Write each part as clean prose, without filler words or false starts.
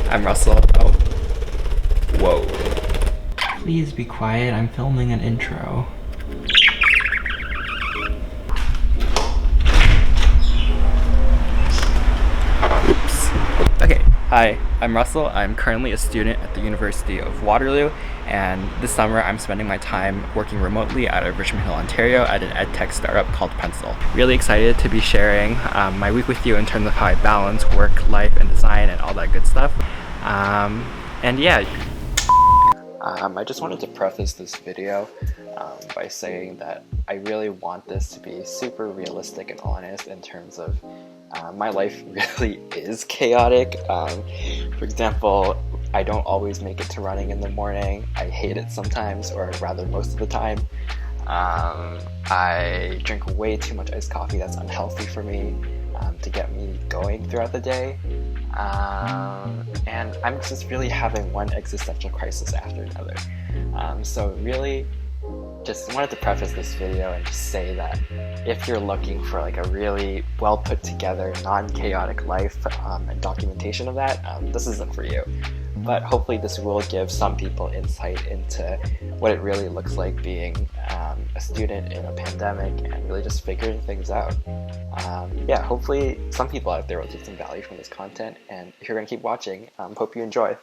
I'm Russell. Oh, whoa. Please be quiet, I'm filming an intro. Oops. Okay, hi, I'm Russell. I'm currently a student at the University of Waterloo, and this summer I'm spending my time working remotely out of Richmond Hill, Ontario at an edtech startup called Pencil. Really excited to be sharing my week with you in terms of how I balance work, life, and design and all that good stuff. And yeah. I just wanted to preface this video by saying that I really want this to be super realistic and honest in terms of my life really is chaotic. For example, I don't always make it to running in the morning. I hate it sometimes, or rather most of the time. I drink way too much iced coffee that's unhealthy for me to get me going throughout the day. And I'm just really having one existential crisis after another. So really just wanted to preface this video and just say that if you're looking for like a really well put together, non-chaotic life and documentation of that, this isn't for you. But hopefully this will give some people insight into what it really looks like being a student in a pandemic and really just figuring things out. Yeah, hopefully some people out there will take some value from this content, and if you're going to keep watching, hope you enjoy.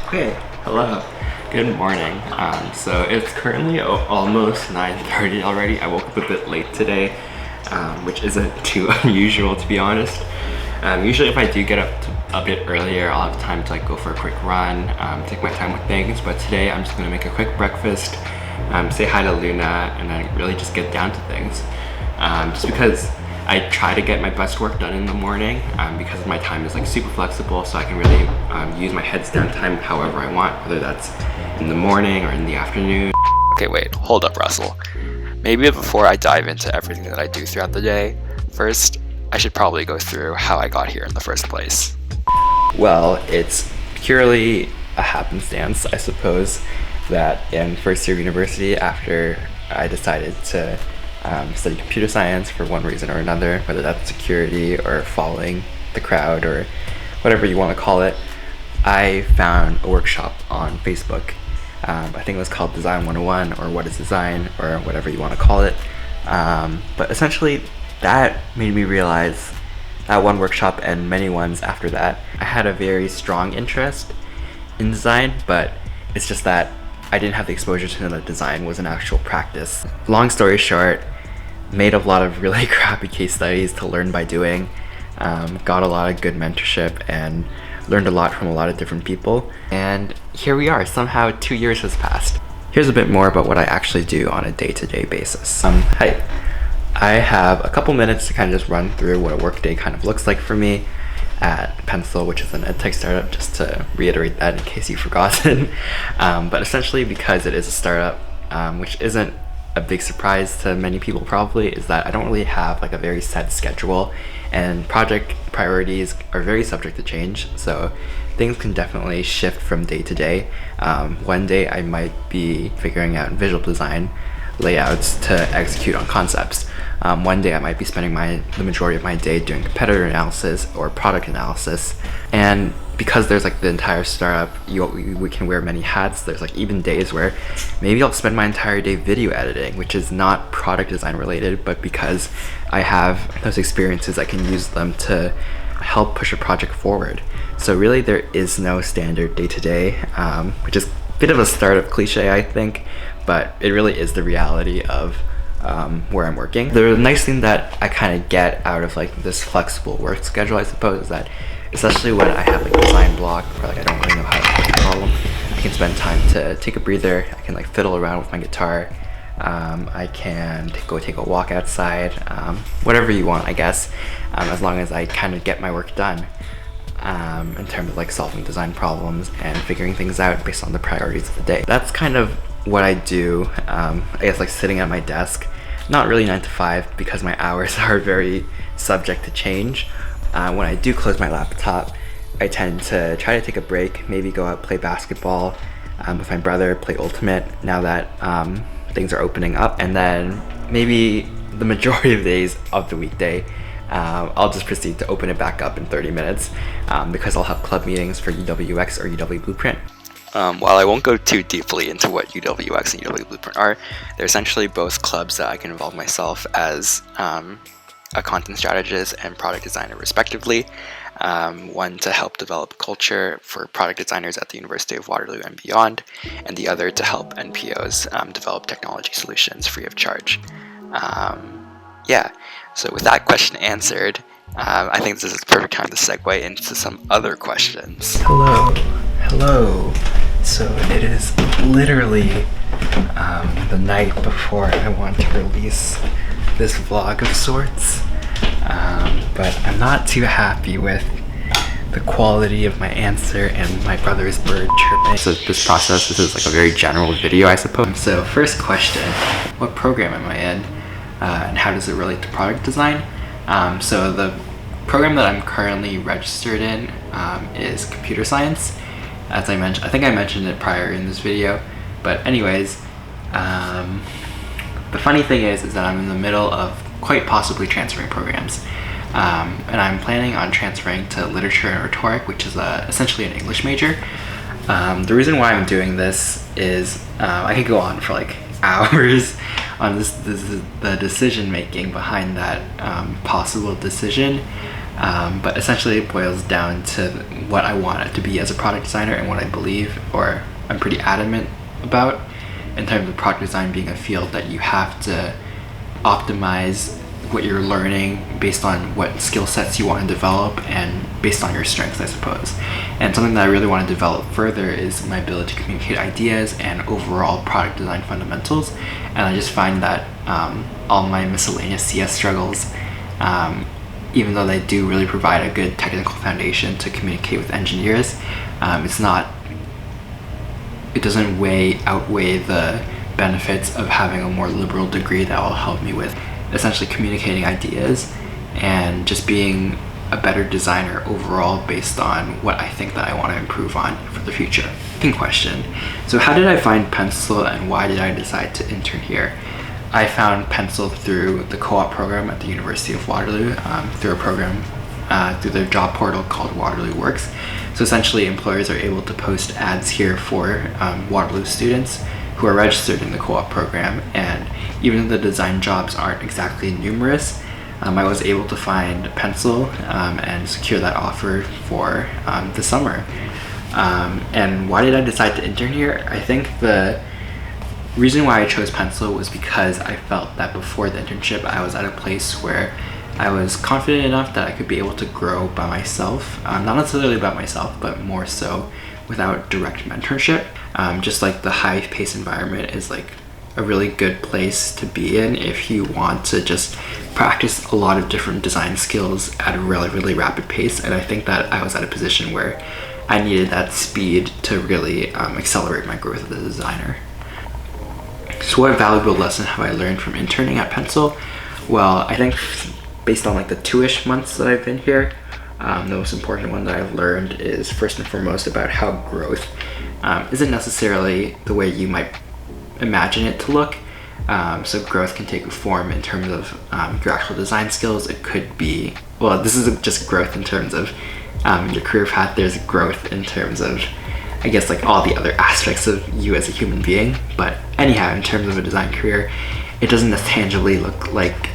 Okay, hello, good morning. So it's currently almost 9:30 already. I woke up a bit late today, which isn't too unusual to be honest. Usually if I do get up a bit earlier, I'll have time to like go for a quick run, take my time with things, but today I'm just gonna make a quick breakfast, say hi to Luna, and then really just get down to things. Just because I try to get my best work done in the morning because my time is like super flexible, so I can really use my heads down time however I want, whether that's in the morning or in the afternoon. Okay, wait, hold up, Russell. Maybe before I dive into everything that I do throughout the day, first, I should probably go through how I got here in the first place. Well, it's purely a happenstance, I suppose, that in first year of university, after I decided to study computer science for one reason or another, whether that's security or following the crowd or whatever you want to call it, I found a workshop on Facebook. I think it was called Design 101 or What is Design or whatever you want to call it. But essentially that made me realize, that one workshop and many ones after that, I had a very strong interest in design, but it's just that I didn't have the exposure to know that design was an actual practice. Long story short, made a lot of really crappy case studies to learn by doing, got a lot of good mentorship and learned a lot from a lot of different people, and here we are. Somehow 2 years has passed. Here's a bit more about what I actually do on a day-to-day basis. Hi. I have a couple minutes to kind of just run through what a workday kind of looks like for me at Pencil, which is an edtech startup, just to reiterate that in case you've forgotten. But essentially, because it is a startup, which isn't a big surprise to many people probably, is that I don't really have like a very set schedule, and project priorities are very subject to change, so things can definitely shift from day to day. One day I might be figuring out visual design layouts to execute on concepts. One day I might be spending the majority of my day doing competitor analysis or product analysis, and because there's like the entire startup, we can wear many hats. There's like even days where maybe I'll spend my entire day video editing, which is not product design related, but because I have those experiences, I can use them to help push a project forward. So really there is no standard day-to-day, which is a bit of a startup cliche, I think, but it really is the reality of where I'm working. The nice thing that I kind of get out of like this flexible work schedule, I suppose, is that especially when I have like a design block or like I don't really know how to approach a problem, I can spend time to take a breather. I can like fiddle around with my guitar. I can go take a walk outside, whatever you want, I guess, as long as I kind of get my work done in terms of like solving design problems and figuring things out based on the priorities of the day. That's kind of what I do, I guess, like sitting at my desk. Not really 9 to 5 because my hours are very subject to change. When I do close my laptop, I tend to try to take a break, maybe go out play basketball with my brother, play Ultimate, now that things are opening up, and then maybe the majority of days of the weekday, I'll just proceed to open it back up in 30 minutes because I'll have club meetings for UWX or UW Blueprint. While I won't go too deeply into what UWX and UW Blueprint are, they're essentially both clubs that I can involve myself as a content strategist and product designer respectively. One to help develop culture for product designers at the University of Waterloo and beyond, and the other to help NPOs develop technology solutions free of charge. Yeah, so with that question answered, I think this is the perfect time to segue into some other questions. Hello. So it is literally the night before I want to release this vlog of sorts, but I'm not too happy with the quality of my answer and my brother's bird chirping. So this is like a very general video, I suppose. So first question, what program am I in, and how does it relate to product design? So the program that I'm currently registered in is computer science. As I mentioned, I think I mentioned it prior in this video, but anyways, the funny thing is that I'm in the middle of quite possibly transferring programs, and I'm planning on transferring to literature and rhetoric, which is essentially an English major. The reason why I'm doing this is I could go on for like hours on the decision making behind that possible decision. But essentially it boils down to what I want it to be as a product designer and what I believe, or I'm pretty adamant about, in terms of product design being a field that you have to optimize what you're learning based on what skill sets you want to develop and based on your strengths, I suppose. And something that I really want to develop further is my ability to communicate ideas and overall product design fundamentals. And I just find that all my miscellaneous CS struggles, even though they do really provide a good technical foundation to communicate with engineers, it doesn't outweigh the benefits of having a more liberal degree that will help me with essentially communicating ideas and just being a better designer overall based on what I think that I want to improve on for the future. Second question, so how did I find Pencil and why did I decide to intern here? I found Pencil through the co-op program at the University of Waterloo, through a program through their job portal called Waterloo Works. So essentially employers are able to post ads here for Waterloo students who are registered in the co-op program, and even though the design jobs aren't exactly numerous, I was able to find Pencil and secure that offer for the summer. And why did I decide to intern here? I think the reason why I chose Pencil was because I felt that before the internship I was at a place where I was confident enough that I could be able to grow by myself, not necessarily by myself, but more so without direct mentorship. Just like the high-paced environment is like a really good place to be in if you want to just practice a lot of different design skills at a really rapid pace. And I think that I was at a position where I needed that speed to really accelerate my growth as a designer. So what valuable lesson have I learned from interning at Pencil? Well, I think based on like the 2-ish months that I've been here, the most important one that I've learned is first and foremost about how growth isn't necessarily the way you might imagine it to look. So growth can take a form in terms of your actual design skills. It could be, well, this isn't just growth in terms of your career path. There's growth in terms of, I guess, like all the other aspects of you as a human being. But anyhow, in terms of a design career, it doesn't tangibly look like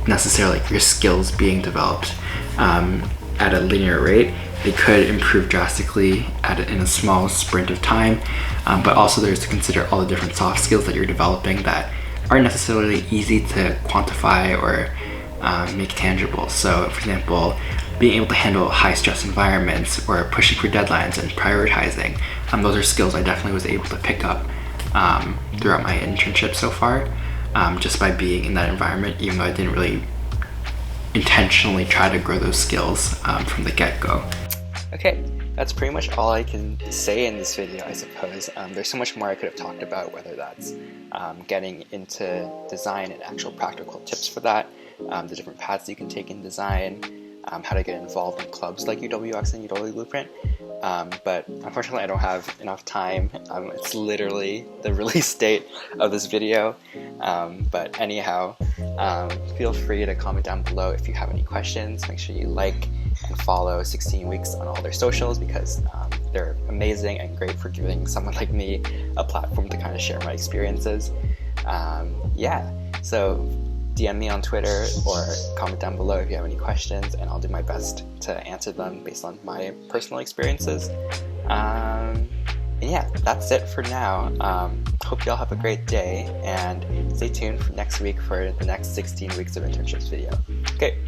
necessarily like your skills being developed at a linear rate. They could improve drastically in a small sprint of time, but also there's to consider all the different soft skills that you're developing that aren't necessarily easy to quantify or make tangible. So for example, being able to handle high stress environments or pushing for deadlines and prioritizing, those are skills I definitely was able to pick up throughout my internship so far, just by being in that environment, even though I didn't really intentionally try to grow those skills from the get-go. Okay, that's pretty much all I can say in this video, I suppose. There's so much more I could have talked about, whether that's getting into design and actual practical tips for that, the different paths you can take in design, how to get involved in clubs like UWX and UW Blueprint. But unfortunately I don't have enough time. It's literally the release date of this video. But anyhow, feel free to comment down below if you have any questions. Make sure you like and follow 16 Weeks on all their socials, because they're amazing and great for giving someone like me a platform to kind of share my experiences. So DM me on Twitter or comment down below if you have any questions, and I'll do my best to answer them based on my personal experiences. That's it for now. Hope y'all have a great day, and stay tuned for next week for the next 16 Weeks of Internships video. Okay,